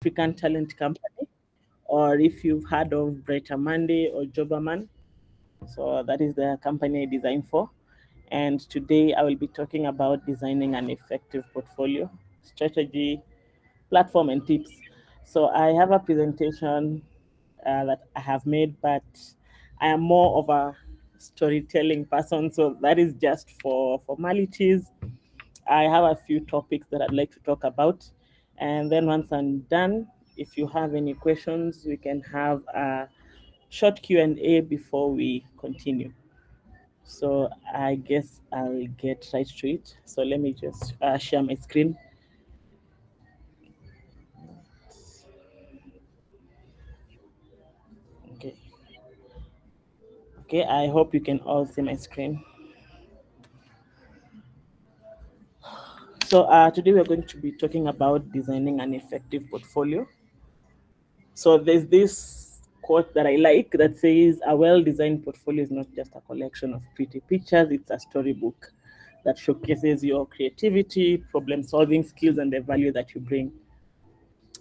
African Talent Company, or if you've heard of Brighter Monday or Joberman. So that is the company I design for. And today I will be talking about designing an effective portfolio, strategy, platform, and tips. So I have a presentation that I have made, but I am more of a storytelling person. So that is just for formalities. I have a few topics that I'd like to talk about. And then once I'm done, if you have any questions, we can have a short Q&A before we continue. So I guess I'll get right to it. So let me just share my screen. Okay. Okay, I hope you can all see my screen. So today we're going to be talking about designing an effective portfolio. So there's this quote that I like that says, "A well-designed portfolio is not just a collection of pretty pictures; it's a storybook that showcases your creativity, problem-solving skills, and the value that you bring."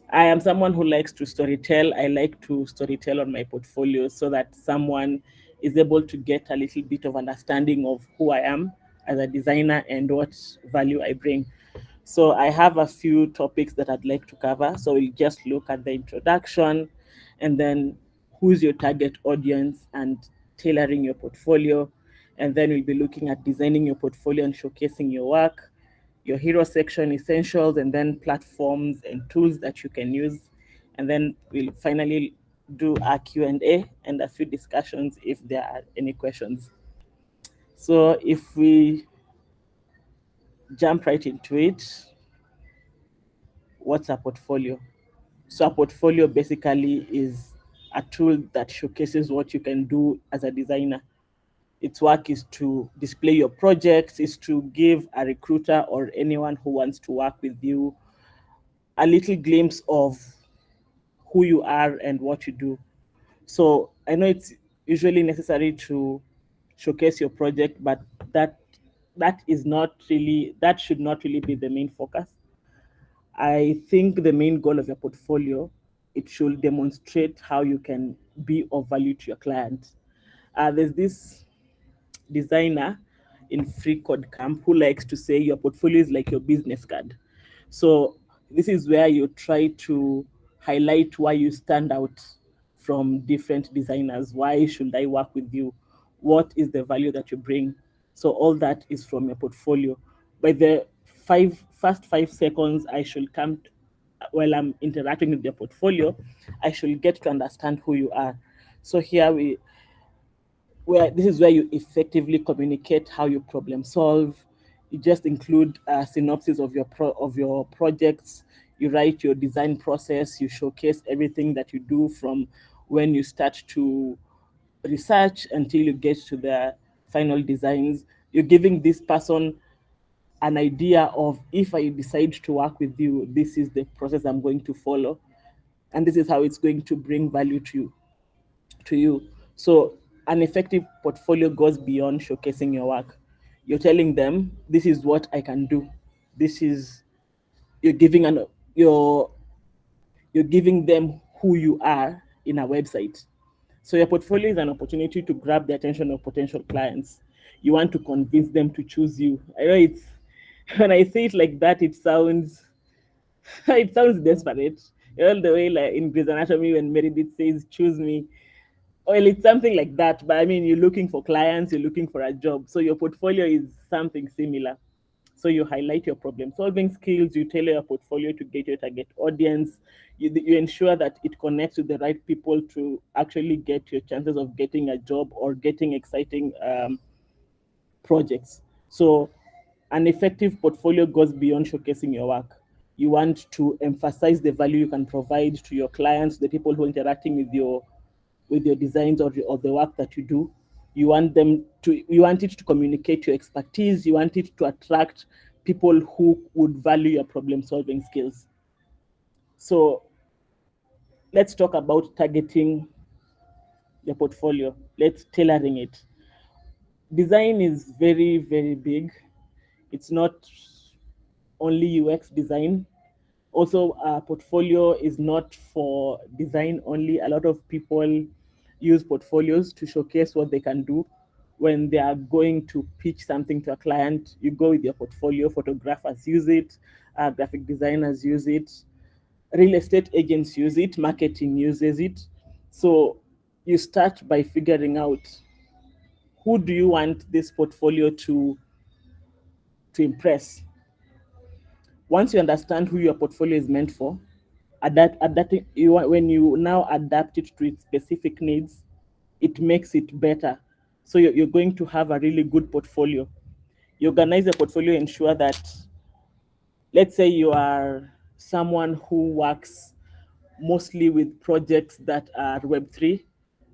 I am someone who likes to storytell. I like to storytell on my portfolio so that someone is able to get a little bit of understanding of who I am as a designer and what value I bring. So I have a few topics that I'd like to cover. So we'll just look at the introduction and then who's your target audience and tailoring your portfolio. And then we'll be looking at designing your portfolio and showcasing your work, your hero section, essentials, and then platforms and tools that you can use. And then we'll finally do a Q&A and a few discussions if there are any questions. So if we jump right into it, what's a portfolio? So a portfolio basically is a tool that showcases what you can do as a designer. Its work is to display your projects, is to give a recruiter or anyone who wants to work with you a little glimpse of who you are and what you do. So I know it's usually necessary to showcase your project, but that that should not really be the main focus. I think the main goal of your portfolio, it should demonstrate how you can be of value to your client. There's this designer in free code camp who likes to say your portfolio is like your business card. So this is where you try to highlight why you stand out from different designers. Why should I work with you? What is the value that you bring? So all that is from your portfolio. By the first 5 seconds, I should come while I'm interacting with your portfolio, I should get to understand who you are. So here we where this is where you effectively communicate how you problem solve. You just include a synopsis of your projects. You write your design process. You showcase everything that you do from when you start to research until you get to the final designs. You're giving this person an idea of, if I decide to work with you, this is the process I'm going to follow, and this is how it's going to bring value to you. So an effective portfolio goes beyond showcasing your work. You're telling them, this is what I can do. This is you're giving an you're giving them who you are in a website. So your portfolio is an opportunity to grab the attention of potential clients. You want to convince them to choose you. I know it's when I say it like that, it sounds it sounds desperate. All the way like in Grey's Anatomy when Meredith says, "Choose me." Well, it's something like that, but I mean, you're looking for clients, you're looking for a job. So your portfolio is something similar. So you highlight your problem solving skills, you tailor your portfolio to get your target audience, you ensure that it connects with the right people to actually get your chances of getting a job or getting exciting projects. So an effective portfolio goes beyond showcasing your work. You want to emphasize the value you can provide to your clients, the people who are interacting with your designs or the work that you do. You want it to communicate your expertise. You want it to attract people who would value your problem solving skills. So let's talk about targeting your portfolio. Let's tailoring it. Design is very, very big. It's not only UX design. Also, portfolio is not for design only. A lot of people use portfolios to showcase what they can do. When they are going to pitch something to a client, you go with your portfolio. Photographers use it, graphic designers use it, real estate agents use it, marketing uses it. So you start by figuring out who do you want this portfolio to impress. Once you understand who your portfolio is meant for, when you now adapt it to its specific needs, it makes it better. So you're going to have a really good portfolio. You organize your portfolio, ensure that, let's say you are someone who works mostly with projects that are Web3.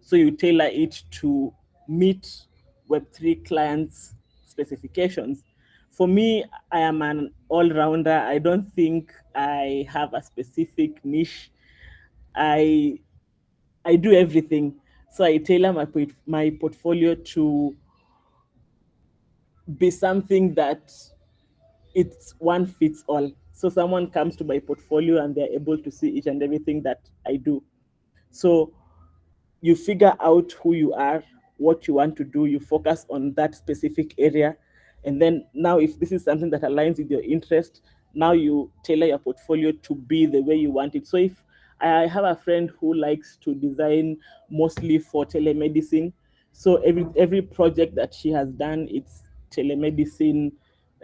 So you tailor it to meet Web3 clients' specifications. For me, I am an all rounder. I don't think I have a specific niche. I I do everything. So I tailor my portfolio to be something that it's one fits all. So someone comes to my portfolio and they're able to see each and everything that I do. So you figure out who you are, what you want to do, you focus on that specific area. And then now, if this is something that aligns with your interest, now you tailor your portfolio to be the way you want it. So if I have a friend who likes to design mostly for telemedicine, so every project that she has done, it's telemedicine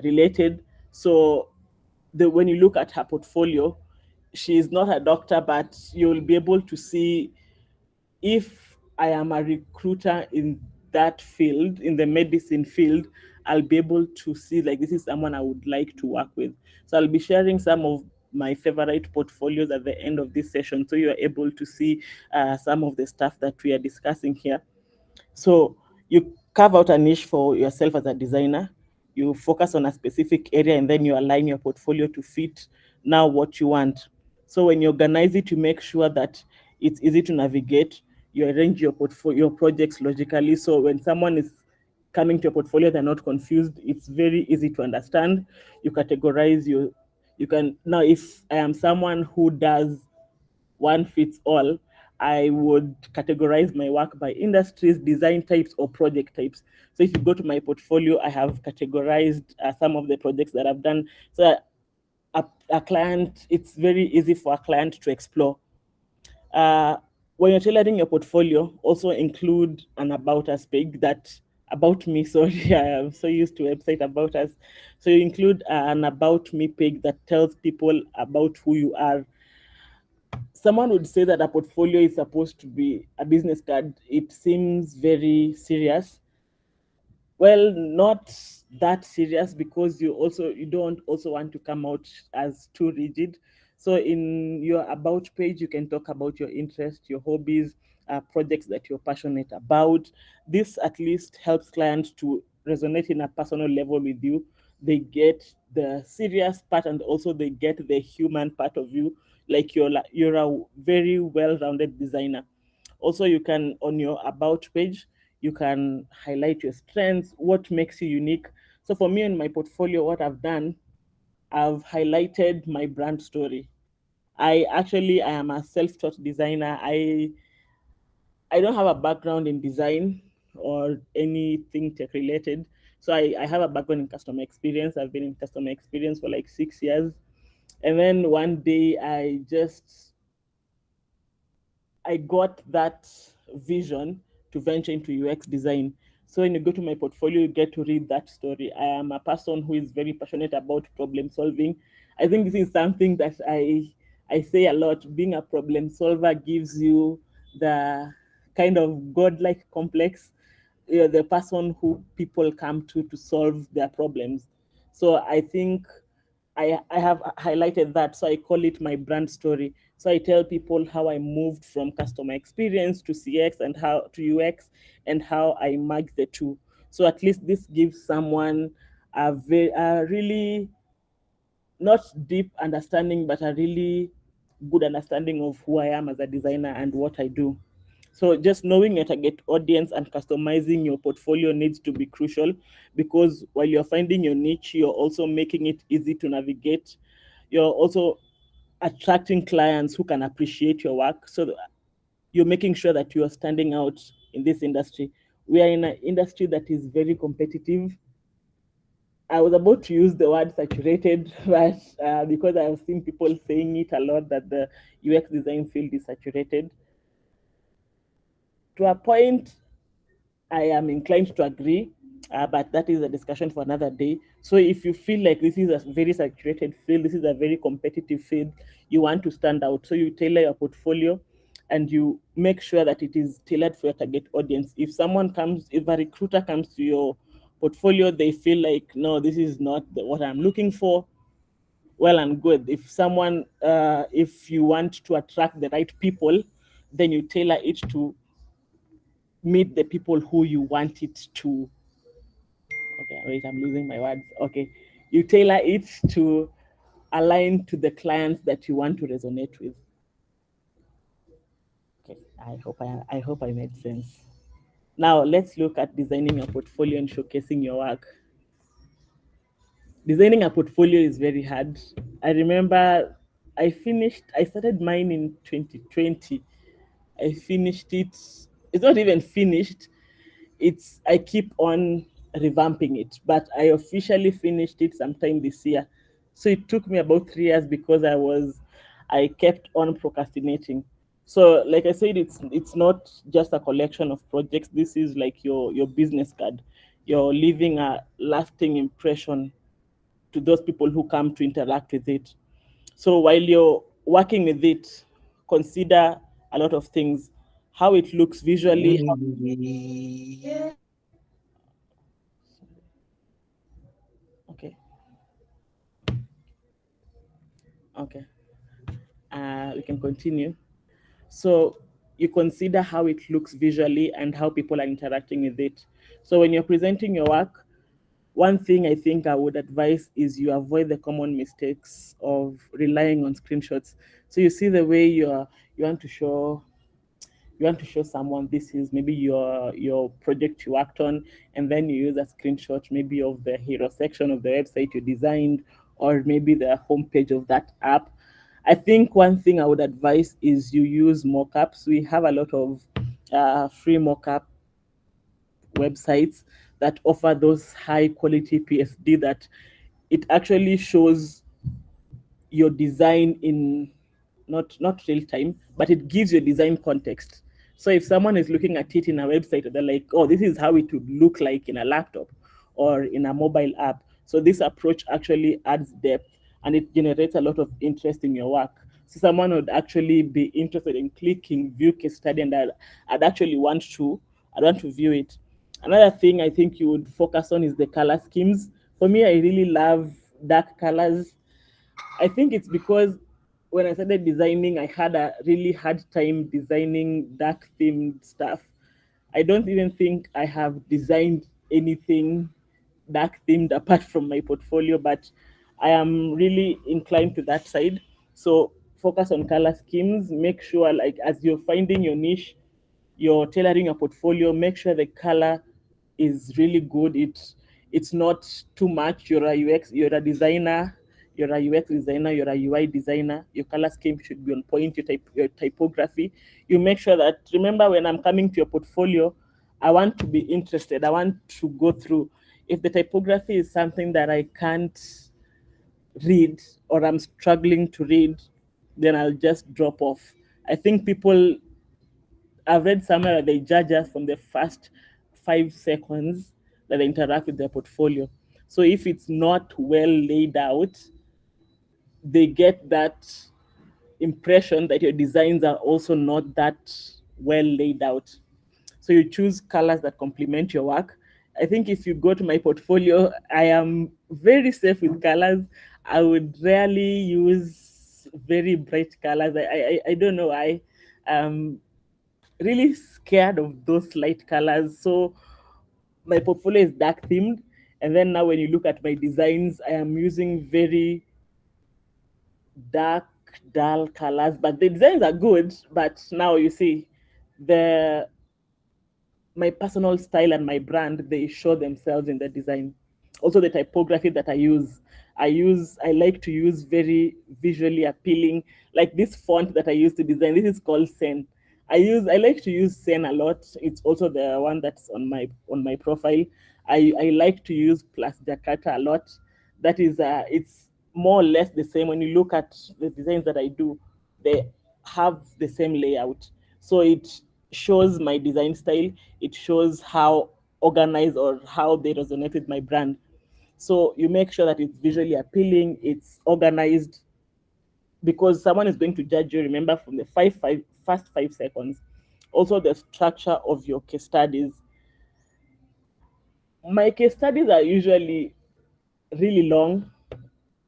related. So when you look at her portfolio, she is not a doctor, but you'll be able to see if I am a recruiter in that field, in the medicine field, I'll be able to see like this is someone I would like to work with. So I'll be sharing some of my favorite portfolios at the end of this session, so you are able to see some of the stuff that we are discussing here. So you carve out a niche for yourself as a designer. You focus on a specific area and then you align your portfolio to fit now what you want. So when you organize it, you make sure that it's easy to navigate. You arrange your portfolio, your projects logically. So when someone is coming to your portfolio, they're not confused. It's very easy to understand. You categorize your, you can now, if I am someone who does one fits all, I would categorize my work by industries, design types, or project types. So if you go to my portfolio, I have categorized some of the projects that I've done. So a client, it's very easy for a client to explore. Uh, when you're tailoring your portfolio, also include an about us page that about me. Sorry, I am so used to website about us. So you include an about me page that tells people about who you are. Someone would say that a portfolio is supposed to be a business card. It seems very serious. Well, not that serious, because you don't also want to come out as too rigid. So in your about page, you can talk about your interests, your hobbies, projects that you're passionate about. This at least helps clients to resonate in a personal level with you. They get the serious part and also they get the human part of you, like you're a very well-rounded designer. Also, you can, on your about page, you can highlight your strengths, what makes you unique. So for me in my portfolio, what I've done, I've highlighted my brand story. I am a self-taught designer. I don't have a background in design or anything tech related. So I have a background in customer experience. I've been in customer experience for like 6 years. And then one day I got that vision to venture into UX design. So when you go to my portfolio, you get to read that story. I am a person who is very passionate about problem solving. I think this is something that I say a lot. Being a problem solver gives you the kind of godlike complex. You're the person who people come to solve their problems. So I think I have highlighted that. So I call it my brand story. So I tell people how I moved from customer experience to CX and how to UX and how I merge the two. So at least this gives someone a really not deep understanding, but a really good understanding of who I am as a designer and what I do. So just knowing your target audience and customizing your portfolio needs to be crucial, because while you're finding your niche, you're also making it easy to navigate. You're also attracting clients who can appreciate your work. So you're making sure that you are standing out in this industry. We are in an industry that is very competitive. I was about to use the word saturated, but because I've seen people saying it a lot that the UX design field is saturated. To a point, I am inclined to agree, but that is a discussion for another day. So if you feel like this is a very saturated field, this is a very competitive field, you want to stand out. So you tailor your portfolio and you make sure that it is tailored for your target audience. If a recruiter comes to your portfolio, they feel like, no, this is not what I'm looking for, well and good. If you want to attract the right people, then you tailor it to meet the people who you want it to. Okay, wait, I'm losing my words. Okay, you tailor it to align to the clients that you want to resonate with. Okay, I hope I made sense. Now let's look at designing a portfolio and showcasing your work. Designing a portfolio is very hard. I remember I started mine in 2020. I finished it. It's not even finished. I keep on revamping it, but I officially finished it sometime this year. So it took me about 3 years because I kept on procrastinating. So like I said, it's not just a collection of projects. This is like your business card. You're leaving a lasting impression to those people who come to interact with it. So while you're working with it, consider a lot of things: how it looks visually. Okay, okay. We can continue. So you consider how it looks visually and how people are interacting with it. So when you're presenting your work, one thing I think I would advise is you avoid the common mistakes of relying on screenshots. So you see the way you want to show you want to show someone this is maybe your project you worked on, and then you use a screenshot maybe of the hero section of the website you designed, or maybe the homepage of that app. I think one thing I would advise is you use mockups. We have a lot of free mockup websites that offer those high quality PSD that it actually shows your design in not real time, but it gives you design context. So if someone is looking at it in a website, they're like, oh, this is how it would look like in a laptop or in a mobile app. So this approach actually adds depth and it generates a lot of interest in your work. So someone would actually be interested in clicking view case study, and I'd actually I'd want to view it. Another thing I think you would focus on is the color schemes. For me, I really love dark colors. I think it's because when I started designing, I had a really hard time designing dark themed stuff. I don't even think I have designed anything dark themed apart from my portfolio, but I am really inclined to that side. So focus on color schemes. Make sure, like, as you're finding your niche, you're tailoring your portfolio, make sure the color is really good. It's not too much. You're a designer, you're a UX designer, you're a UI designer. Your color scheme should be on point. Your typography. You make sure that, remember, when I'm coming to your portfolio, I want to be interested. I want to go through. If the typography is something that I can't read or I'm struggling to read, then I'll just drop off. I think people I've read somewhere that they judge us from the first 5 seconds that they interact with their portfolio. So if it's not well laid out, they get that impression that your designs are also not that well laid out. So you choose colors that complement your work. I think if you go to my portfolio, I am very safe with colors. I would rarely use very bright colors. I don't know why. Really scared of those light colors. So my portfolio is dark themed. And then now when you look at my designs, I am using very dark, dull colors. But the designs are good. But now you see the my personal style and my brand, they show themselves in the design. Also the typography that I use. I like to use very visually appealing, like this font that I use to design. This is called Sen. I like to use Sen a lot. It's also the one that's on my profile. I like to use Plus Jakarta a lot. That is it's more or less the same. When you look at the designs that I do, they have the same layout. So it shows my design style. It shows how organized or how they resonate with my brand. So you make sure that it's visually appealing, it's organized, because someone is going to judge you, remember, from the first 5 seconds. Also, the structure of your case studies. My case studies are usually really long.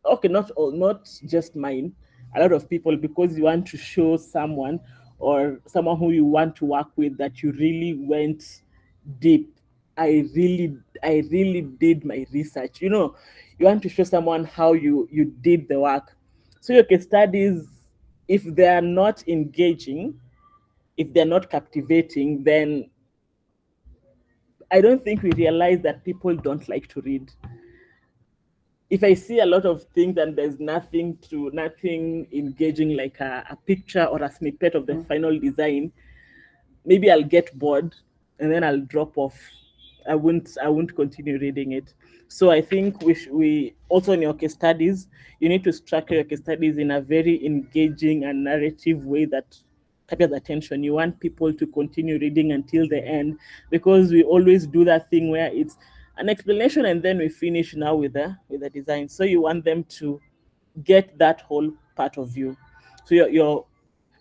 Okay, not just mine. A lot of people, because you want to show someone or someone who you want to work with that you really went deep. I really did my research. You want to show someone how you did the work. So your case studies, if they are not engaging, if they're not captivating, then I don't think we realize that people don't like to read. If I see a lot of things and there's nothing engaging, like a picture or a snippet of the final design, maybe I'll get bored and then I'll drop off. I won't continue reading it. So I think we also, in your case studies, you need to structure your case studies in a very engaging and narrative way that captures attention. You want people to continue reading until the end, because we always do that thing where it's an explanation and then we finish now with the design. So you want them to get that whole part of you. So you're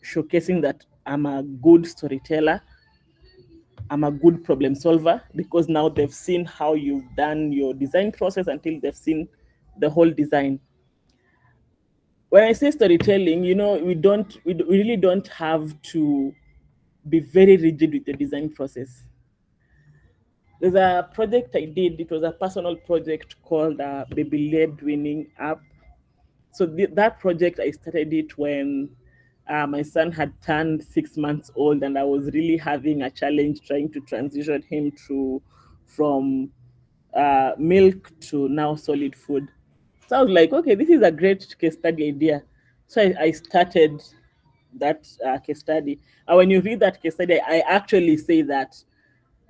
showcasing that I'm a good storyteller, I'm a good problem solver, because now they've seen how you've done your design process until they've seen the whole design. When I say storytelling, we really don't have to be very rigid with the design process. There's a project I did. It was a personal project called Baby Led Winning App. So that project, I started it when my son had turned 6 months old, and I was really having a challenge trying to transition him to from milk to now solid food. So I was like, okay, this is a great case study idea. So I started that case study. And when you read that case study, I actually say that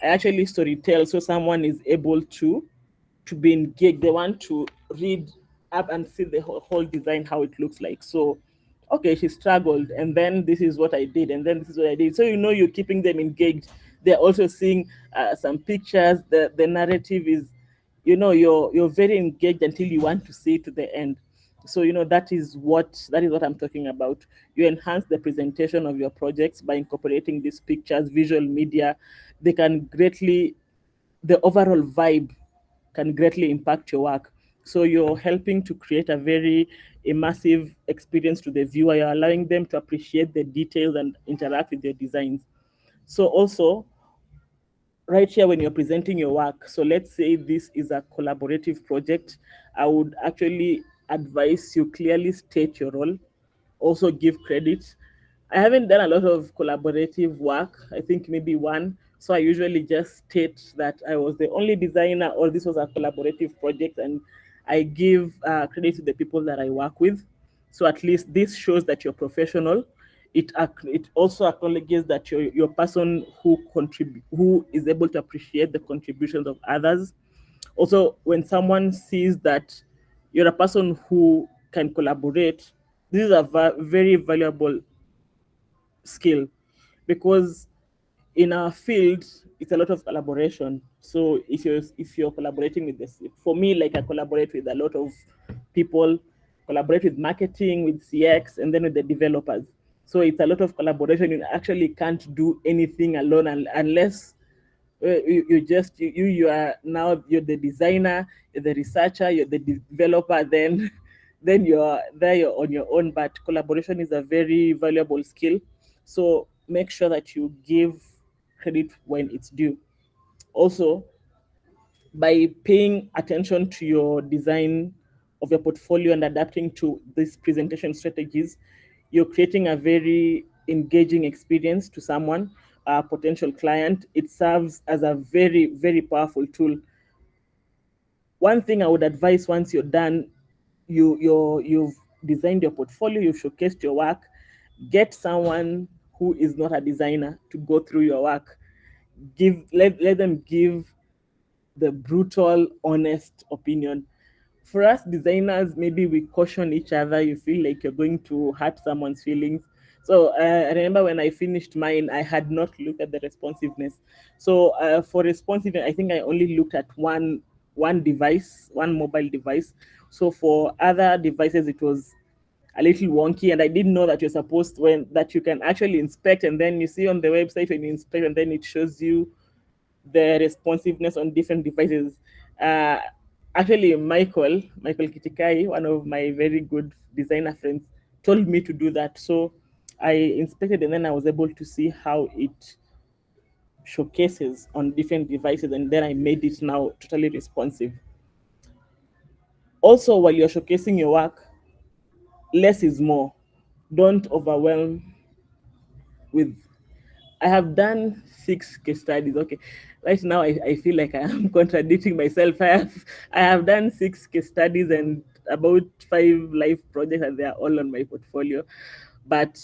I actually storytell, so someone is able to be engaged. They want to read up and see the whole design, how it looks like. So, okay, she struggled, and then this is what I did, and then this is what I did. So you're keeping them engaged. They're also seeing some pictures. The narrative is, you're very engaged until you want to see it to the end. So that is what I'm talking about. You enhance the presentation of your projects by incorporating these pictures, visual media. They can greatly The overall vibe can greatly impact your work. So you're helping to create a very immersive experience to the viewer. You're allowing them to appreciate the details and interact with your designs. So also, right here, when you're presenting your work, so let's say this is a collaborative project, I would actually advise you clearly state your role, also give credit. I haven't done a lot of collaborative work, I think maybe one. So I usually just state that I was the only designer, or this was a collaborative project, and I give credit to the people that I work with. So at least this shows that you're professional. It also acknowledges that you're a person who is able to appreciate the contributions of others. Also, when someone sees that you're a person who can collaborate, this is a very valuable skill, because in our field it's a lot of collaboration. So if you're collaborating with this, for me, like, I collaborate with a lot of people, collaborate with marketing, with CX, and then with the developers. So it's a lot of collaboration. You actually can't do anything alone, unless you are now, you're the designer, you're the researcher, you're the developer, then then you're on your own. But collaboration is a very valuable skill. So make sure that you give credit when it's due. Also, by paying attention to your design of your portfolio and adapting to these presentation strategies, you're creating a very engaging experience to someone, a potential client. It serves as a very, very powerful tool. One thing I would advise, once you're done, you've designed your portfolio, you've showcased your work. Get someone who is not a designer to go through your work. Let them give the brutal, honest opinion. For us designers, maybe we caution each other. You feel like you're going to hurt someone's feelings. So I remember when I finished mine, I had not looked at the responsiveness. So for responsiveness, I think I only looked at one device, one mobile device. So for other devices, it was a little wonky, and I didn't know that you're supposed when that you can actually inspect, and then you see on the website when you inspect, and then it shows you the responsiveness on different devices. Uh, Actually, Michael Kitikai, one of my very good designer friends, told me to do that. So I inspected, and then I was able to see how it showcases on different devices, and then I made it now totally responsive. Also, while you're showcasing your work, less is more. Don't overwhelm with I have done 6 case studies. Okay, right now I feel like I am contradicting myself. I have done 6 case studies and about 5 live projects, and they are all on my portfolio. But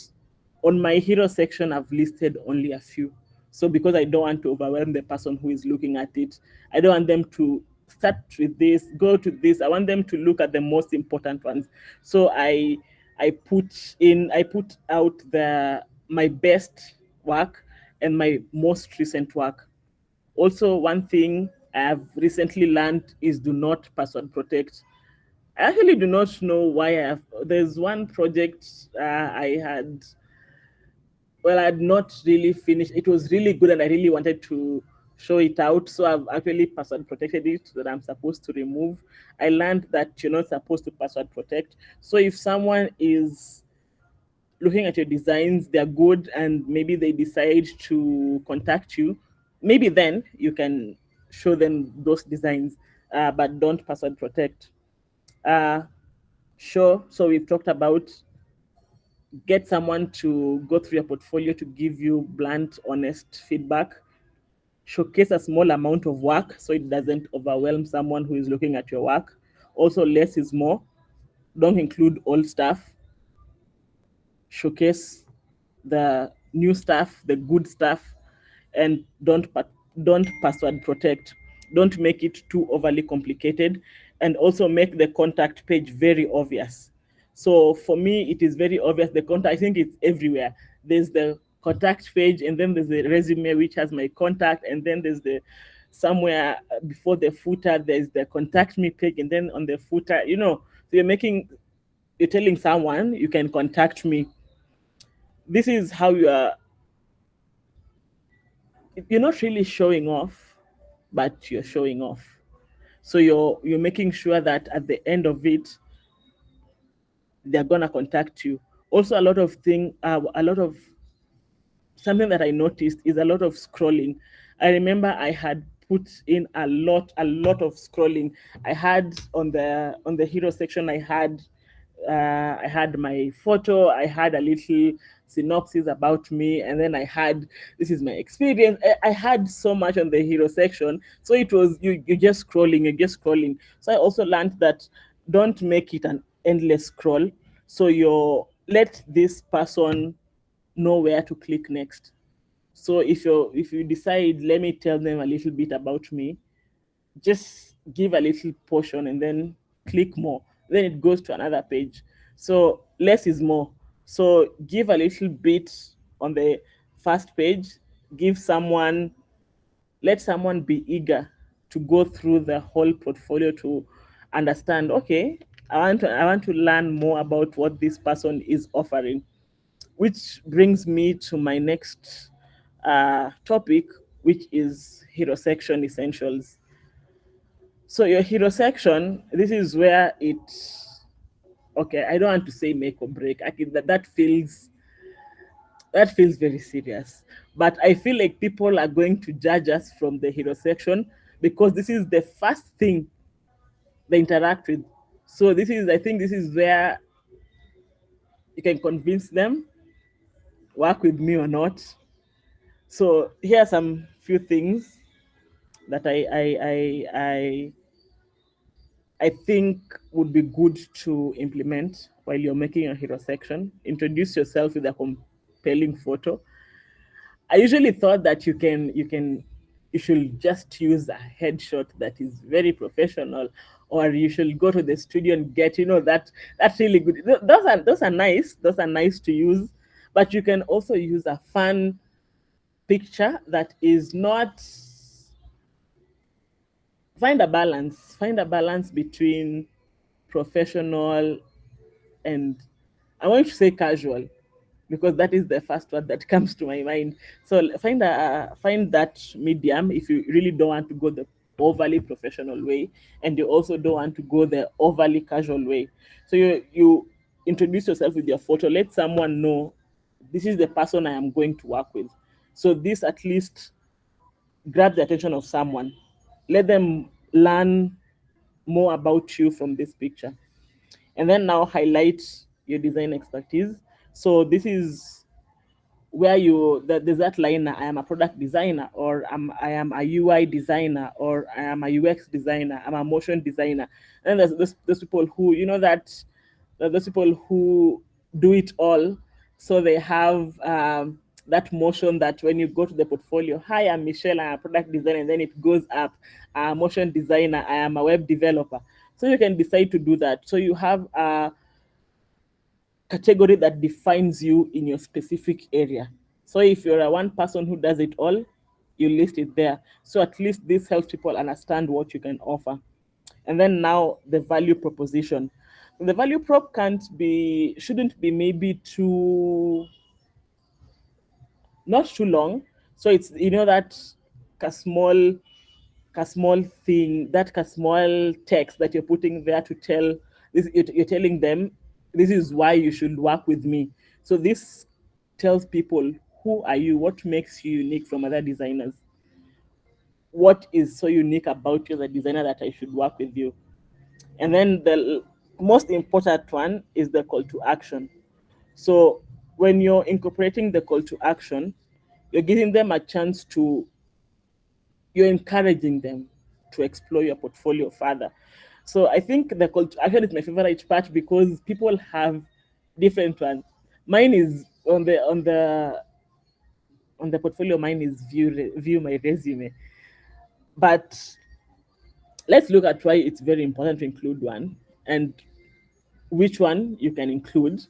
on my hero section, I've listed only a few. So because I don't want to overwhelm the person who is looking at it, I don't want them to start with this, go to this. I want them to look at the most important ones. So I put out the my best work and my most recent work. Also, one thing I have recently learned is do not password protect. I actually do not know why I have. There's one project I had. Well, I had not really finished. It was really good, and I really wanted to show it out. So I've actually password protected it that I'm supposed to remove. I learned that you're not supposed to password protect. So if someone is looking at your designs, they're good, and maybe they decide to contact you, maybe then you can show them those designs, but don't password protect. Uh, sure. So we've talked about get someone to go through your portfolio to give you blunt, honest feedback. Showcase a small amount of work so it doesn't overwhelm someone who is looking at your work. Also, less is more. Don't include old stuff. Showcase the new stuff, the good stuff, and don't password protect. Don't make it too overly complicated, and also make the contact page very obvious. So for me, it is very obvious. The contact, I think it's everywhere. There's the contact page, and then there's the resume which has my contact, and then there's the somewhere before the footer there's the contact me page, and then on the footer, so you're telling someone you can contact me. This is how you're not really showing off, but you're showing off. So you're making sure that at the end of it, they're gonna contact you. Also, a lot of something that I noticed is a lot of scrolling. I remember I had put in a lot of scrolling. I had on the hero section, I had my photo, I had a little synopsis about me, and then I had this is my experience. I had so much on the hero section, so it was you're just scrolling, you're just scrolling. So I also learned that don't make it an endless scroll. So you let this person know where to click next. So if you decide, let me tell them a little bit about me, just give a little portion and then click more. Then it goes to another page. So less is more. So give a little bit on the first page, give someone let someone be eager to go through the whole portfolio to understand, okay, I want to learn more about what this person is offering, which brings me to my next topic, which is hero section essentials. So your hero section, this is where it. Okay, I don't want to say make or break. I think that feels very serious. But I feel like people are going to judge us from the hero section because this is the first thing they interact with. So I think this is where you can convince them, work with me or not. So here are some few things that I I think would be good to implement while you're making your hero section. Introduce yourself with a compelling photo. I usually thought that you should just use a headshot that is very professional, or you should go to the studio and get, that's really good. Those are nice. Those are nice to use, but you can also use a fun picture that is not. Find a balance between professional and, I want to say, casual, because that is the first word that comes to my mind. So find that medium if you really don't want to go the overly professional way, and you also don't want to go the overly casual way. So you introduce yourself with your photo. Let someone know this is the person I am going to work with. So this at least grab the attention of someone. Let them learn more about you from this picture. And then now highlight your design expertise. So this is where there's that line, I am a product designer, or I am a UI designer, or I am a UX designer, I'm a motion designer. And there's those people who, those people who do it all. So they have that motion that when you go to the portfolio, hi, I'm Michelle, I'm a product designer, and then it goes up, I'm a motion designer, I am a web developer. So you can decide to do that. So you have a category that defines you in your specific area. So if you're a one person who does it all, you list it there. So at least this helps people understand what you can offer. And then now the value proposition. The value prop shouldn't be maybe not too long. So it's, that a small a small thing, that a small text that you're putting there to tell this, you're telling them this is why you should work with me. So this tells people, who are you, what makes you unique from other designers, what is so unique about you as a designer that I should work with you. And then the most important one is the call to action. So when you're incorporating the call to action, you're giving them a chance to, you're encouraging them to explore your portfolio further. So I think the call to action is my favorite part, because people have different ones. Mine is on the portfolio. Mine is view my resume. But let's look at why it's very important to include one, and which one you can include.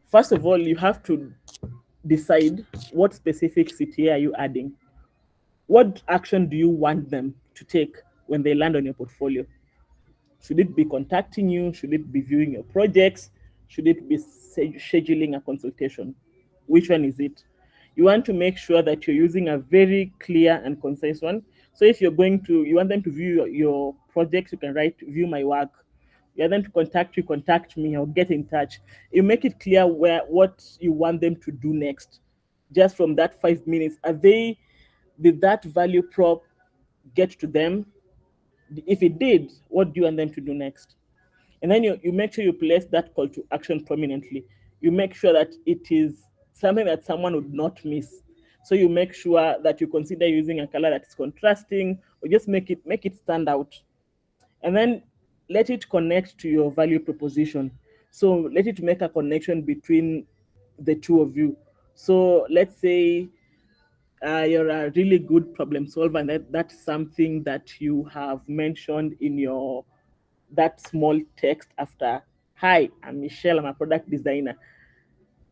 First of all, you have to decide what specific CTA are you adding. What action do you want them to take when they land on your portfolio? Should it be contacting you? Should it be viewing your projects? Should it be scheduling a consultation? Which one is it? You want to make sure that you're using a very clear and concise one. So if you want them to view your projects, you can write view my work. You want them to contact you, contact me, or get in touch. You make it clear what you want them to do next. Just from that 5 minutes, did that value prop get to them? If it did, what do you want them to do next? And then you make sure you place that call to action prominently. You make sure that it is something that someone would not miss. So you make sure that you consider using a color that is contrasting, or just make it stand out. And then let it connect to your value proposition. So let it make a connection between the two of you. So let's say you're a really good problem solver, and that's something that you have mentioned in your that small text after, hi, I'm Michelle, I'm a product designer.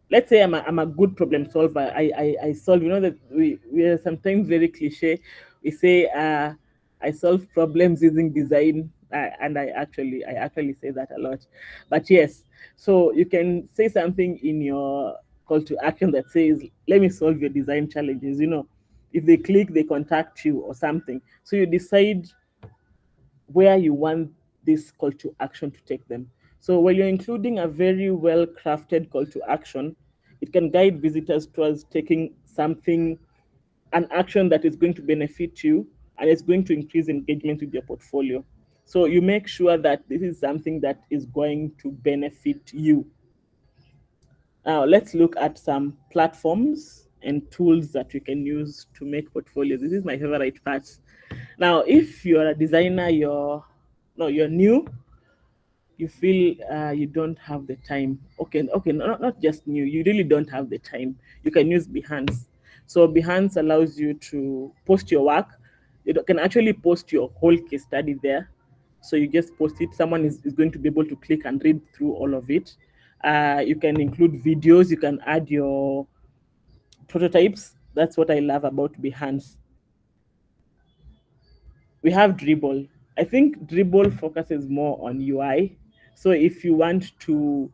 Let's say I'm a good problem solver. I solve, that we are sometimes very cliche. We say, I solve problems using design, and I actually say that a lot. But yes, so you can say something in your call to action that says, let me solve your design challenges. If they click, they contact you or something. So you decide where you want this call to action to take them. So when you're including a very well crafted call to action, it can guide visitors towards taking an action that is going to benefit you, and it's going to increase engagement with your portfolio. So you make sure that this is something that is going to benefit you. Now let's look at some platforms and tools that you can use to make portfolios. This is my favorite part. Now, if you're a designer, you're no, you're new, you feel you don't have the time. Okay, okay, not just new, you really don't have the time. You can use Behance. So Behance allows you to post your work. You can actually post your whole case study there. So you just post it. Someone is going to be able to click and read through all of it. You can include videos. You can add your prototypes. That's what I love about Behance. We have Dribble. I think Dribble focuses more on UI. So if you want to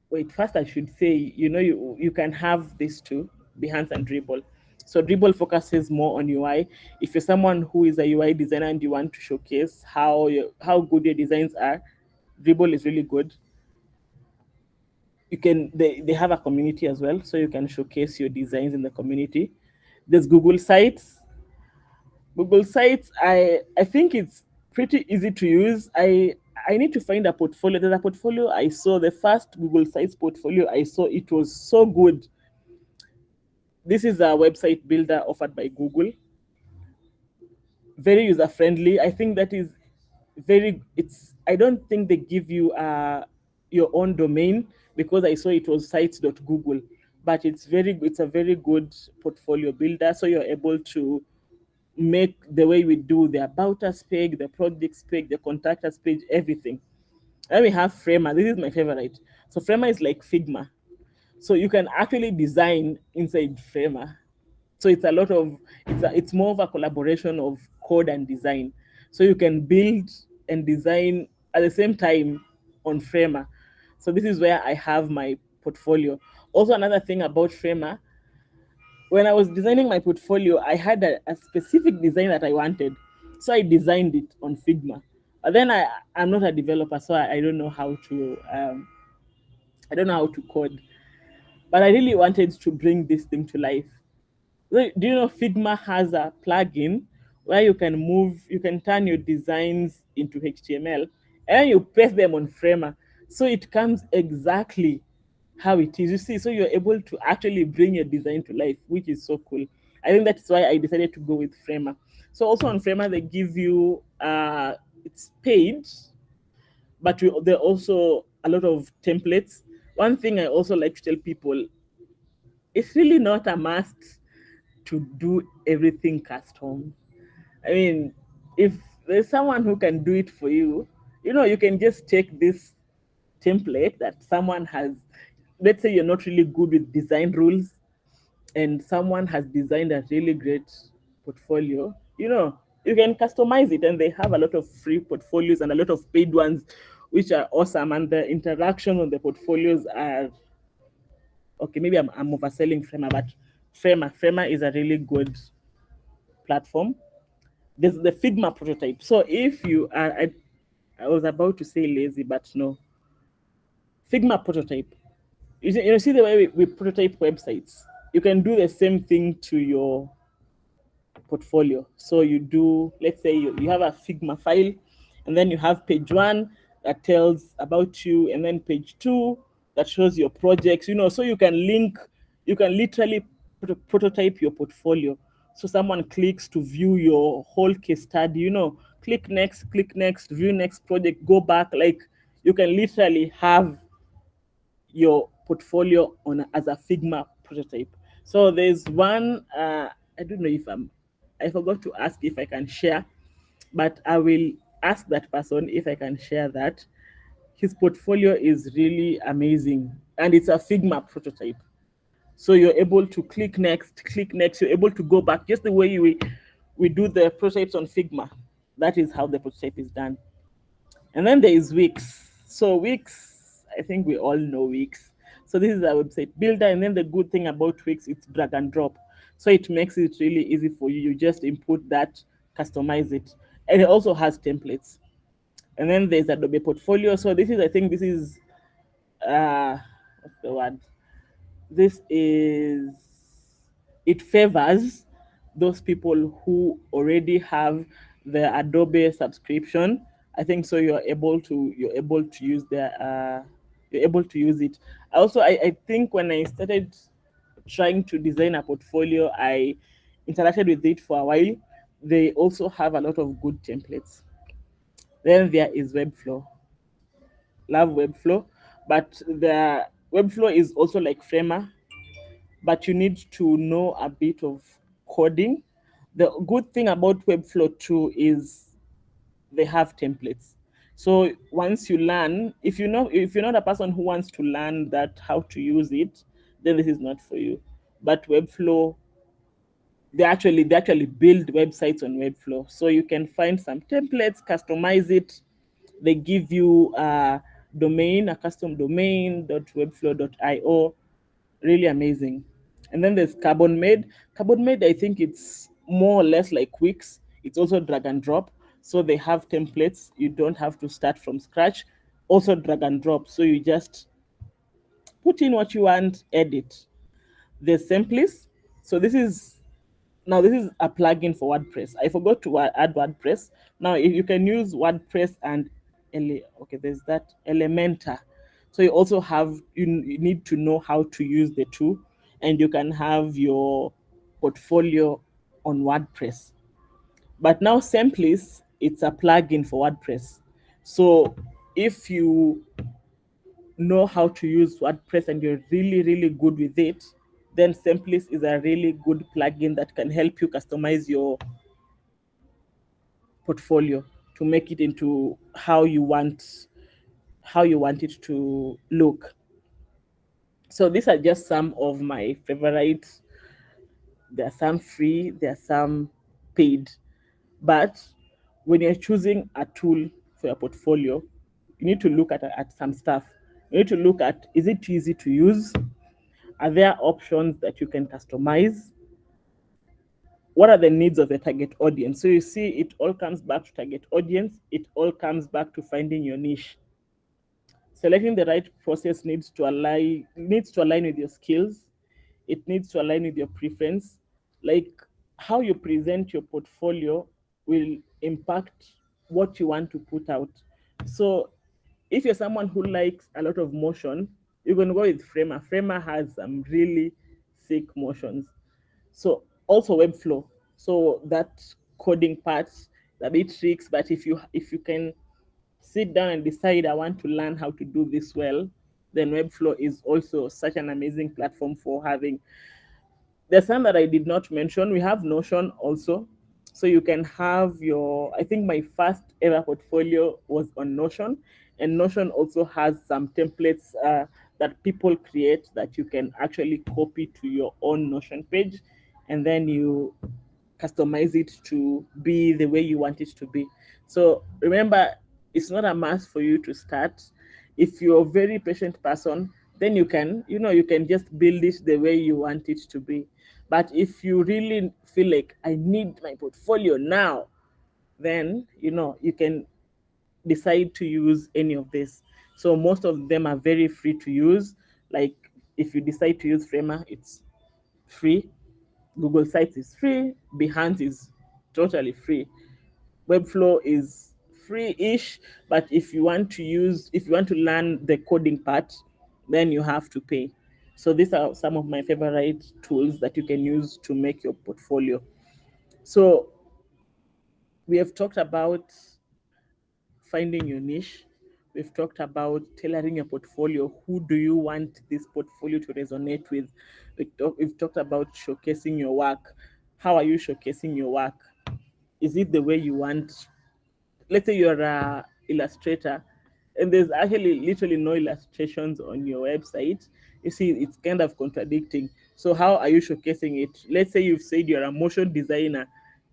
wait, first I should say, you can have these two, Behance and Dribble. So Dribble focuses more on UI. If you're someone who is a UI designer and you want to showcase how good your designs are, Dribble is really good. They have a community as well, so you can showcase your designs in the community. There's Google Sites. Google Sites, I think it's pretty easy to use. I need to find a portfolio. There's a portfolio I saw, the first Google Sites portfolio I saw. It was so good. This is a website builder offered by Google. Very user friendly. I think that is very. It's. I don't think they give you your own domain, because I saw it was sites.google, but it's a very good portfolio builder. So you're able to make the way we do the about us page, the projects page, the contact us page, everything. Then we have Framer. This is my favorite. So Framer is like Figma. So you can actually design inside Framer. So it's more of a collaboration of code and design. So you can build and design at the same time on Framer. So this is where I have my portfolio. Also, another thing about Framer, when I was designing my portfolio, I had a specific design that I wanted. So I designed it on Figma. But then I'm not a developer, so I don't know how to I don't know how to code. But I really wanted to bring this thing to life. So, do you know Figma has a plugin where you can turn your designs into HTML and you paste them on Framer. So it comes exactly how it is. You see, so you're able to actually bring your design to life, which is so cool. I think that's why I decided to go with Framer. So also on Framer, they give you it's paid, but there are also a lot of templates. One thing I also like to tell people, it's really not a must to do everything custom. I mean, if there's someone who can do it for you, you can just take this template that someone has. Let's say you're not really good with design rules, and someone has designed a really great portfolio. You can customize it, and they have a lot of free portfolios and a lot of paid ones, which are awesome. And the interaction on the portfolios are okay. Maybe I'm overselling Framer, but Framer is a really good platform. There's the Figma prototype. So if you are, I was about to say lazy, but no. Figma prototype. You see the way we prototype websites. You can do the same thing to your portfolio. So you do, let's say you have a Figma file, and then you have page one that tells about you, and then page two that shows your projects. So you can literally prototype your portfolio. So someone clicks to view your whole case study. Click next, view next project, go back. Like, you can literally have your portfolio on as a Figma prototype. So there's one. I don't know if I forgot to ask if I can share, but I will ask that person if I can share that. His portfolio is really amazing, and it's a Figma prototype. So you're able to click next, click next. You're able to go back just the way we do the prototypes on Figma. That is how the prototype is done. And then there is Wix. So Wix, I think we all know Wix. So this is a website builder, and then the good thing about Wix, it's drag and drop. So it makes it really easy for you. You just input that, customize it, and it also has templates. And then there's Adobe Portfolio. So I think this is what's the word? This is It favors those people who already have the Adobe subscription. I think so. You're able to use you're able to use it. Also, I think when I started trying to design a portfolio, I interacted with it for a while. They also have a lot of good templates. Then there is Webflow. Love Webflow, but the Webflow is also like Framer, but you need to know a bit of coding. The good thing about Webflow too is they have templates. So once you learn, if you're not a person who wants to learn that how to use it, then this is not for you. But Webflow, they actually build websites on Webflow, so you can find some templates, customize it. They give you a domain, a custom domain .webflow.io. Really amazing. And then there's Carbon Made. Carbon Made, I think it's more or less like Wix. It's also drag and drop. So they have templates. You don't have to start from scratch. Also drag and drop. So you just put in what you want, edit. There's Simplis. So this is a plugin for WordPress. I forgot to add WordPress. Now if you can use WordPress and okay, there's that Elementor. So you also have you need to know how to use the two, and you can have your portfolio on WordPress. But now Simplis, it's a plugin for WordPress. So if you know how to use WordPress and you're really, really good with it, then Simplis is a really good plugin that can help you customize your portfolio to make it into how you want it to look. So these are just some of my favorites. There are some free, there are some paid. But when you're choosing a tool for your portfolio, you need to look at some stuff. You need to look at, is it easy to use? Are there options that you can customize? What are the needs of the target audience? So you see, it all comes back to target audience. It all comes back to finding your niche. Selecting the right process needs to align with your skills. It needs to align with your preference. Like, how you present your portfolio will impact what you want to put out. So if you're someone who likes a lot of motion, you're going to go with Framer. Framer has some really sick motions. So also Webflow. So that coding part, a bit tricks, but if you can sit down and decide, I want to learn how to do this well, then Webflow is also such an amazing platform for having. There's some that I did not mention. We have Notion also. So you can have I think my first ever portfolio was on Notion, and Notion also has some templates that people create that you can actually copy to your own Notion page, and then you customize it to be the way you want it to be. So remember, it's not a must for you to start. If you're a very patient person, then you can just build it the way you want it to be. But if you really feel like, I need my portfolio now, then you can decide to use any of this. So most of them are very free to use. Like, if you decide to use Framer, it's free. Google Sites is free. Behance is totally free. Webflow is free-ish, but if you want to learn the coding part, then you have to pay. So these are some of my favorite tools that you can use to make your portfolio. So we have talked about finding your niche. We've talked about tailoring your portfolio. Who do you want this portfolio to resonate with? We've talked about showcasing your work. How are you showcasing your work? Is it the way you want? Let's say you're a illustrator and there's actually literally no illustrations on your website. You see, it's kind of contradicting. So how are you showcasing it? Let's say you've said you're a motion designer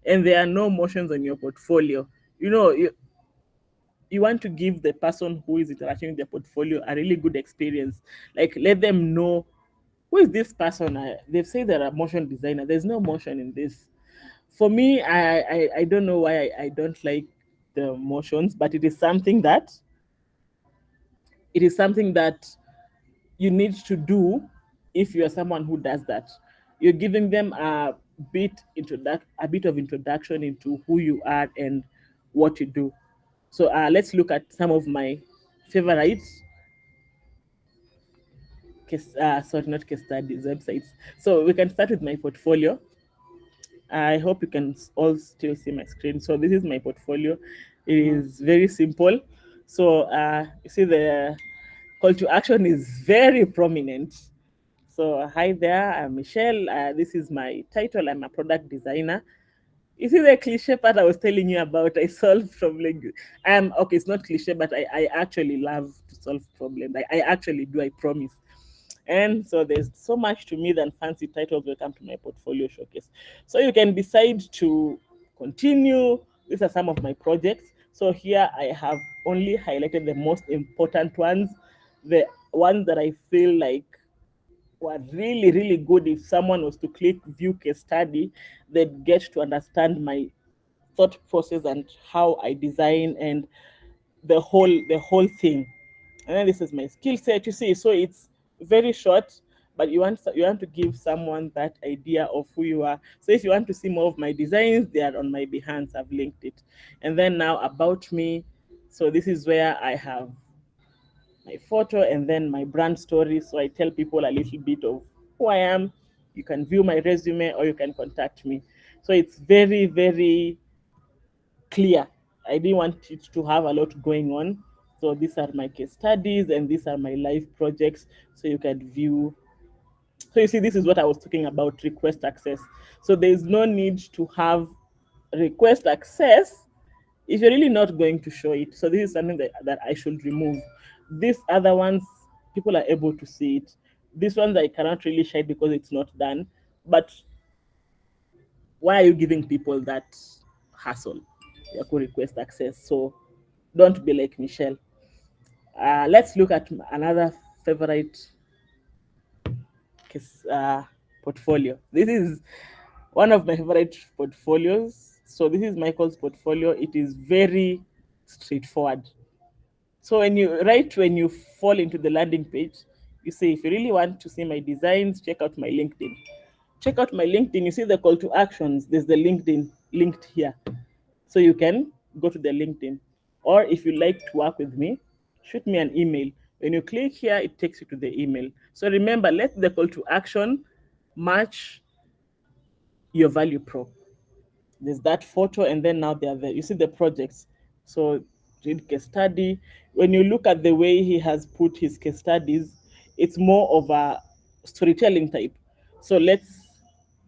and there are no motions on your portfolio. You want to give the person who is interacting with their portfolio a really good experience. Like, let them know, who is this person? They've said they're a motion designer. There's no motion in this. For me, I don't know why I don't like the motions, but it is something that you need to do. If you are someone who does that, you're giving them a bit of introduction into who you are and what you do. So let's look at some of my favorites sorry, not case studies, websites. So we can start with my portfolio. I hope you can all still see my screen. So this is my portfolio. It is very simple. So you see the call to action is very prominent. So hi there, I'm Michelle. This is my title. I'm a product designer. You see the cliche part I was telling you about, I solve problems. Okay, it's not cliche, but I actually love to solve problems. I actually do, I promise. And so there's so much to me than fancy titles will come to my portfolio showcase. So you can decide to continue. These are some of my projects. So here I have only highlighted the most important ones, the ones that I feel like were really, really good. If someone was to click view case study, they'd get to understand my thought process and how I design and the whole thing. And then this is my skill set. You see, so it's very short, but you want to give someone that idea of who you are. So if you want to see more of my designs, they are on my Behance. I've linked it. And then now about me. So this is where I have my photo and then my brand story. So I tell people a little bit of who I am. You can view my resume or you can contact me. So it's very, very clear. I didn't want it to have a lot going on. So these are my case studies and these are my live projects. So you can view. So you see, this is what I was talking about, request access. So there is no need to have request access if you're really not going to show it. So this is something that I should remove. These other ones, people are able to see it. These ones I cannot really share because it's not done. But why are you giving people that hassle? You could request access. So don't be like Michelle. Let's look at another favorite case, portfolio. This is one of my favorite portfolios. So this is Michael's portfolio. It is very straightforward. So when you fall into the landing page, you say, if you really want to see my designs, check out my LinkedIn. Check out my LinkedIn. You see the call to actions. There's the LinkedIn linked here. So you can go to the LinkedIn. Or if you like to work with me, shoot me an email. When you click here, it takes you to the email. So remember, let the call to action match your value prop. There's that photo, and then now there you see the projects. So read case study. When you look at the way he has put his case studies, it's more of a storytelling type. So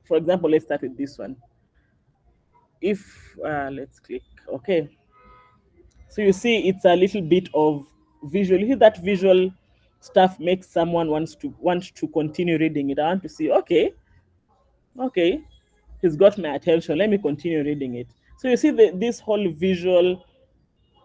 for example, let's start with this one. If let's click okay. So you see it's a little bit of visual. You see that visual stuff makes someone want to continue reading it. I want to see, okay, he's got my attention. Let me continue reading it. So you see this whole visual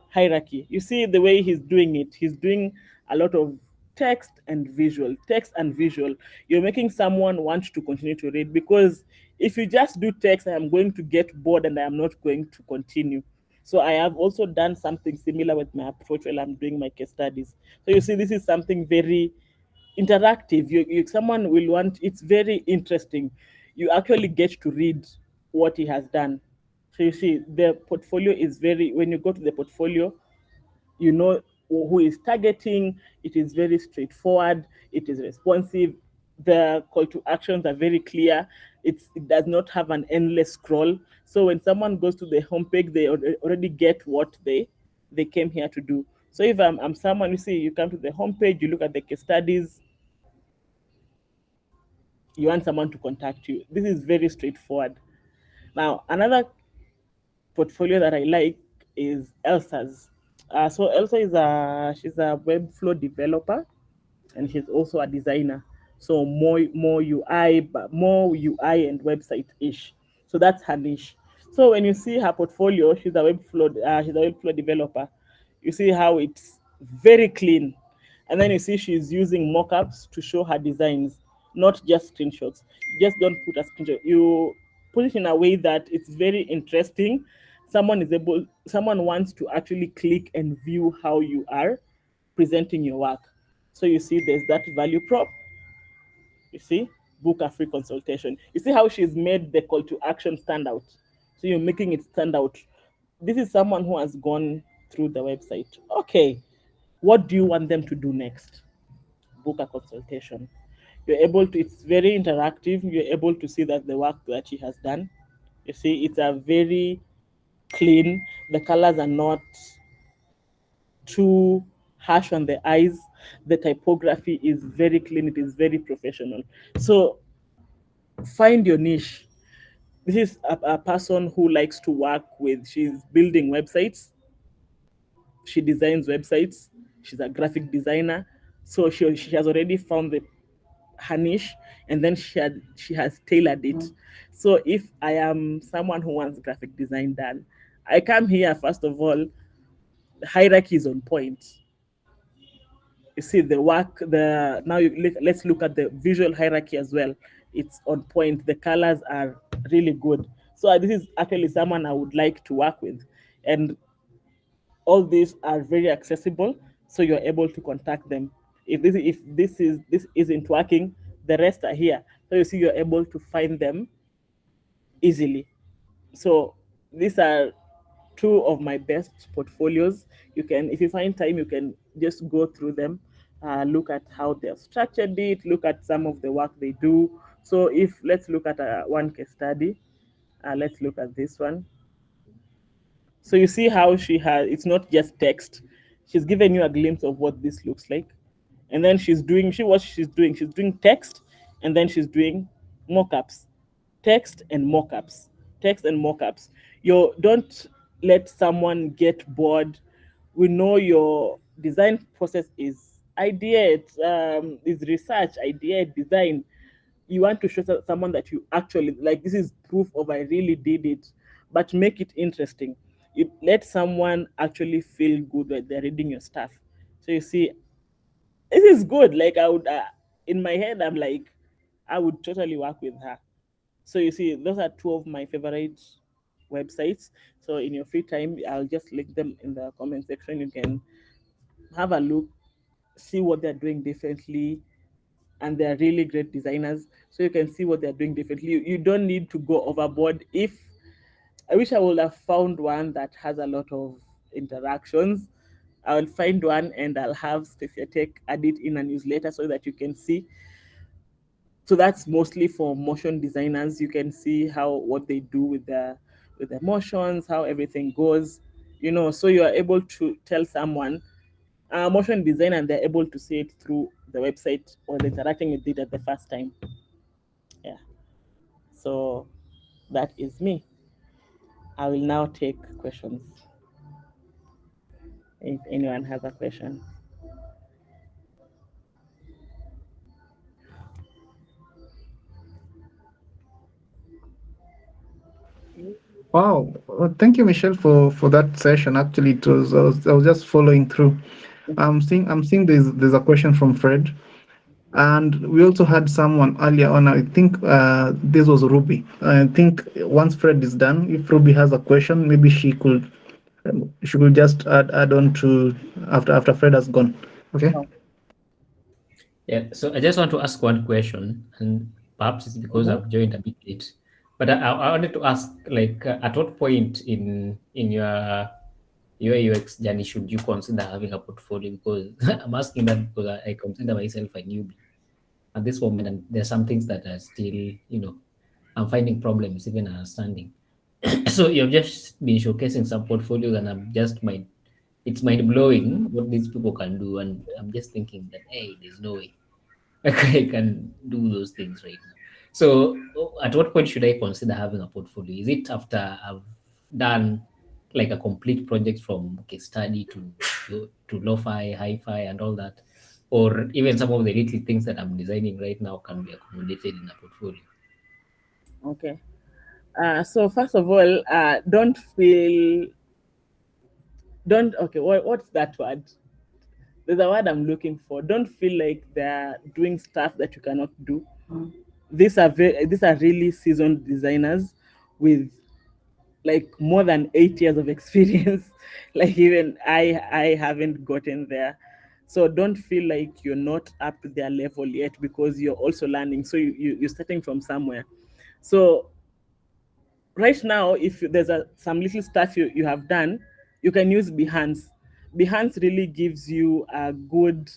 hierarchy. You see the way he's doing it. He's doing a lot of text and visual, text and visual. You're making someone want to continue to read, because if you just do text, I am going to get bored and I am not going to continue. So I have also done something similar with my approach while I'm doing my case studies. So you see, this is something very interactive. Someone will want. It's very interesting. You actually get to read what he has done. So you see, the portfolio is very. When you go to the portfolio, you know who is targeting. It is very straightforward. It is responsive. The call to actions are very clear. It does not have an endless scroll. So when someone goes to the homepage, they already get what they came here to do. So if I'm someone, you see, you come to the homepage, you look at the case studies, you want someone to contact you. This is very straightforward. Now, another portfolio that I like is Elsa's. So Elsa she's a Webflow developer, and she's also a designer. So more UI, but more UI and website ish. So that's her niche. So when you see her portfolio, she's a Webflow developer. You see how it's very clean, and then you see she's using mockups to show her designs, not just screenshots. You just don't put a screenshot. You put it in a way that it's very interesting. Someone wants to actually click and view how you are presenting your work. So you see there's that value prop. You see, book a free consultation. You see how she's made the call to action stand out. So you're making it stand out. This is someone who has gone through the website. Okay, what do you want them to do next? Book a consultation. You're able to, it's very interactive. You're able to see that the work that she has done. You see, it's a very clean. The colors are not too harsh on the eyes. The typography is very clean. It is very professional. So find your niche. This is a person who likes to work with, she's building websites, she designs websites, she's a graphic designer. So she has already found the her niche, and then she has tailored it. So if I am someone who wants graphic design done, I come here. First of all, the hierarchy is on point. You see the work, the now let's look at the visual hierarchy as well. It's on point. The colors are really good. So this is actually someone I would like to work with, and all these are very accessible. So you're able to contact them. If this isn't working, the rest are here. So you see you're able to find them easily. So these are two of my best portfolios. You can, if you find time, you can just go through them, look at how they've structured it, look at some of the work they do. So if let's look at one case study, let's look at this one. So you see how she has, it's not just text. She's given you a glimpse of what this looks like. And then she's doing text, and then she's doing mockups. Text and mockups. Text and mockups. You don't let someone get bored. We know your design process is idea, is research, idea, design. You want to show someone that you actually like, this is proof of I really did it, but make it interesting. You let someone actually feel good when they're reading your stuff. So you see, this is good. Like I would, in my head, I'm like, I would totally work with her. So you see, those are two of my favorite websites. So in your free time, I'll just link them in the comment section. You can have a look, see what they're doing differently, and they're really great designers. So you can see what they're doing differently. You don't need to go overboard. If I wish I would have found one that has a lot of interactions. I will find one and I'll have Speciotech add it in a newsletter so that you can see. So that's mostly for motion designers. You can see how what they do with the motions, how everything goes. So you are able to tell someone motion design, and they're able to see it through the website or interacting with it at the first time. Yeah. So that is me. I will now take questions if anyone has a question. Wow. Thank you, Michelle, for that session. Actually, I was just following through. I'm seeing there's a question from Fred, and we also had someone earlier on. I think this was Ruby. I think once Fred is done, if Ruby has a question, maybe she could just add on to after Fred has gone. Okay. Oh. Yeah, so I just want to ask one question, and perhaps it's because Mhm. I've joined a bit late. But I wanted to ask, like, at what point in your UX journey should you consider having a portfolio? Because I'm asking that because I consider myself a newbie at this moment, and there's some things that are still, I'm finding problems even understanding. So you've just been showcasing some portfolios, and it's mind blowing what these people can do, and I'm just thinking that hey, there's no way I can do those things right now. So, at what point should I consider having a portfolio? Is it after I've done like a complete project from case study to lo-fi, hi-fi, and all that, or even some of the little things that I'm designing right now can be accommodated in a portfolio? Okay. So first of all, don't feel, don't, okay, what's that word? There's a word I'm looking for. Don't feel like they're doing stuff that you cannot do. These are really seasoned designers with like more than 8 years of experience. Like even I haven't gotten there. So don't feel like you're not up to their level yet, because you're also learning. So you're starting from somewhere. So right now, if there's some little stuff you have done, you can use Behance. Behance really gives you a good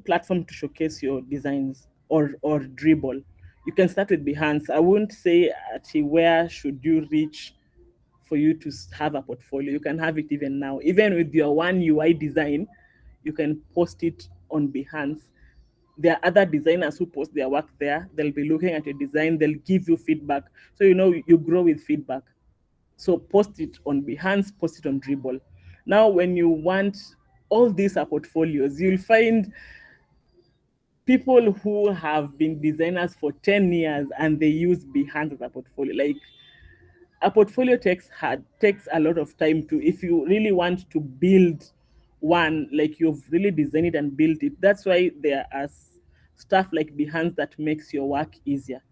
platform to showcase your designs, or dribble. you can start with Behance. I wouldn't say actually where should you reach for you to have a portfolio. You can have it even now. Even with your one UI design, you can post it on Behance. There are other designers who post their work there. They'll be looking at your design, they'll give you feedback. So you know you grow with feedback. So post it on Behance, post it on Dribble. Now, when you want all these are portfolios, you'll find people who have been designers for 10 years and they use Behance as a portfolio. Like a portfolio takes a lot of time to, if you really want to build one, like you've really designed it and built it. That's why there are stuff like Behance that makes your work easier.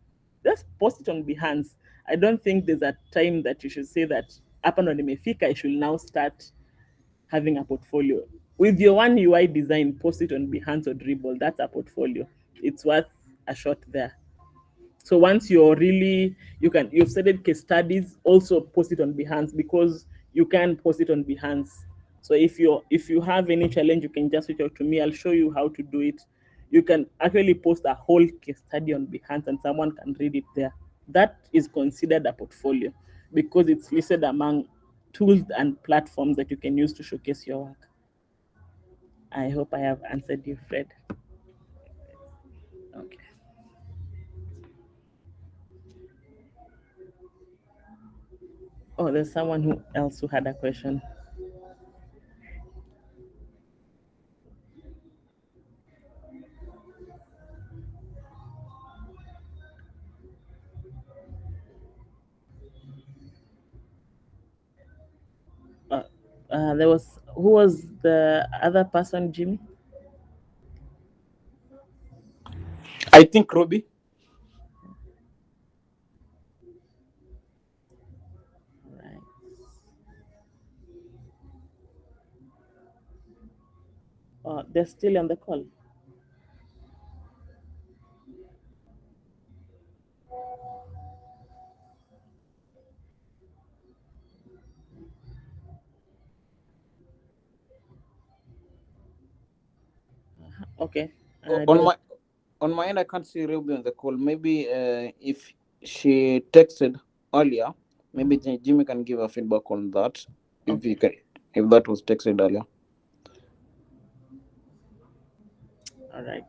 Just post it on Behance. I don't think there's a time that you should say that hapa ndo nimefika, I should now start having a portfolio. With your one UI design, post it on Behance or Dribble. That's a portfolio. It's worth a shot there. So once you're really, you've started case studies, also post it on Behance, because you can post it on Behance. So if you have any challenge, you can just reach out to me. I'll show you how to do it. You can actually post a whole case study on Behance and someone can read it there. That is considered a portfolio because it's listed among tools and platforms that you can use to showcase your work. I hope I have answered you, Fred. Okay. Oh, there's someone who else who had a question. Uh, there was, who was the other person, Jimmy? I think Robbie. Right. They're still on the call. Okay. I On don't. my end, I can't see Ruby on the call. Maybe if she texted earlier, maybe Jimmy can give a feedback on that. If Okay. he can, if that was texted earlier. All right.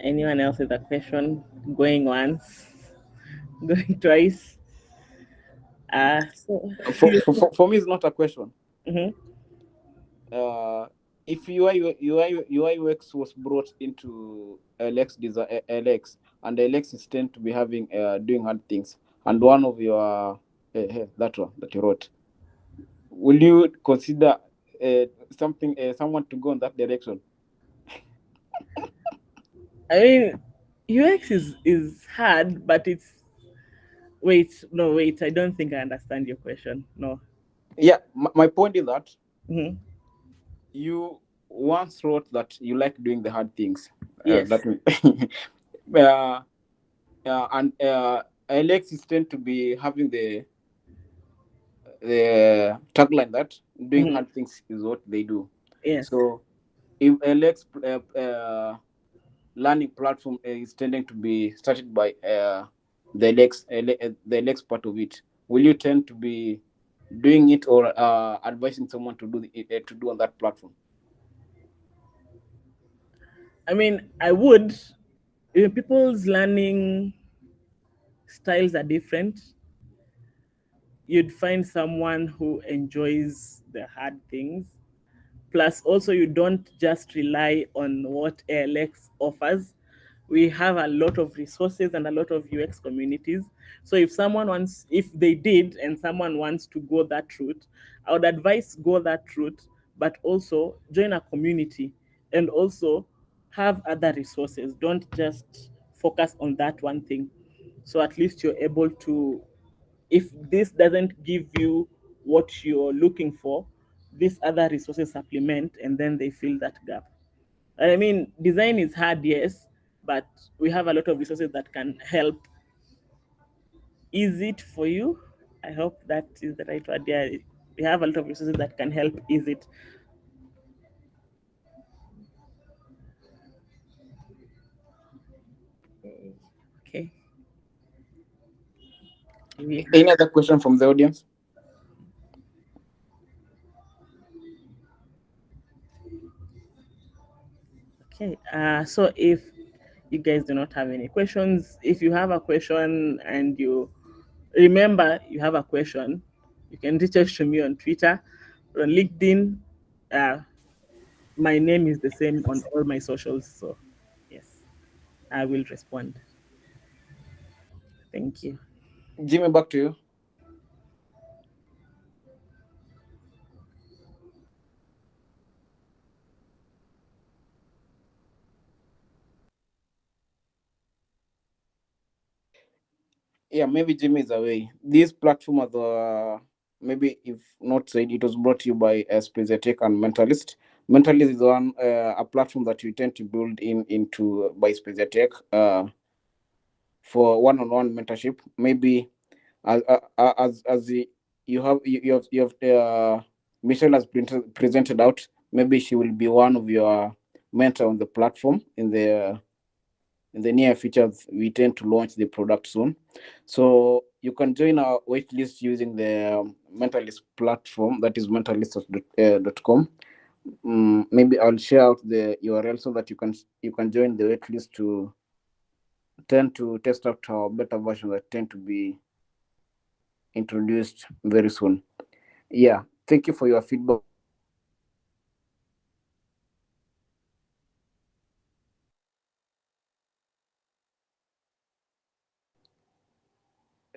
Anyone else with a question? Going once, going twice. So For me, it's not a question. mhm. If UI UX was brought into LX and LX is tend to be having doing hard things, and one of your that one that you wrote, will you consider something someone to go in that direction? I mean, UX is hard, but it's wait, no, wait. I don't think I understand your question. No. Yeah, my point is that Hmm. you once wrote that you like doing the hard things. Yes. That uh, and Alex is tend to be having the tagline that doing Hmm. hard things is what they do. Yes. So if Alex learning platform is tending to be started by the Alex part of it, will you tend to be doing it or advising someone to to do on that platform? I mean, I would. People's learning styles are different. You'd find someone who enjoys the hard things. Plus, also, you don't just rely on what ALX offers. We have a lot of resources and a lot of UX communities. So if someone wants, if they did and someone wants to go that route, I would advise go that route, but also join a community and also have other resources. Don't just focus on that one thing. So at least you're able to, if this doesn't give you what you're looking for, these other resources supplement and then they fill that gap. I mean, design is hard, yes, but we have a lot of resources that can help ease it for you. I hope that is the right word. Yeah, we have a lot of resources that can help ease it. Okay. Okay. We Any other question from the audience? Okay. So if you guys do not have any questions, if you have a question and you remember you have a question, you can reach out to me on Twitter or on LinkedIn. Uh, my name is the same on all my socials. So, yes, I will respond. Thank you. Jimmy, back to you. Yeah, maybe Jimmy is away. These platforms are maybe if not said, it was brought to you by Tech and Mentalist. Mentalist is one a platform that you tend to build into by Tech for one-on-one mentorship. Maybe as you have Michelle has presented out. Maybe she will be one of your mentor on the platform in the near future. We tend to launch the product soon, so you can join our waitlist using the mentalist platform, that is mentalist.com. Maybe I'll share out the URL so that you can join the waitlist to tend to test out our beta version that tend to be introduced very soon. Yeah, thank you for your feedback.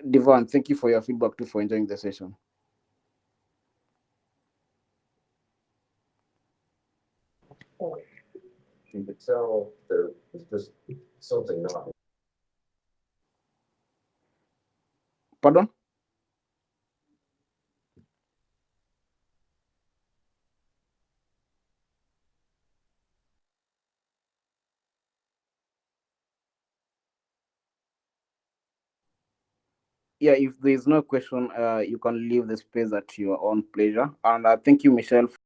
Divan, thank you for your feedback too, for enjoying the session. Pardon? Yeah, if there is no question, you can leave the space at your own pleasure. And thank you, Michelle,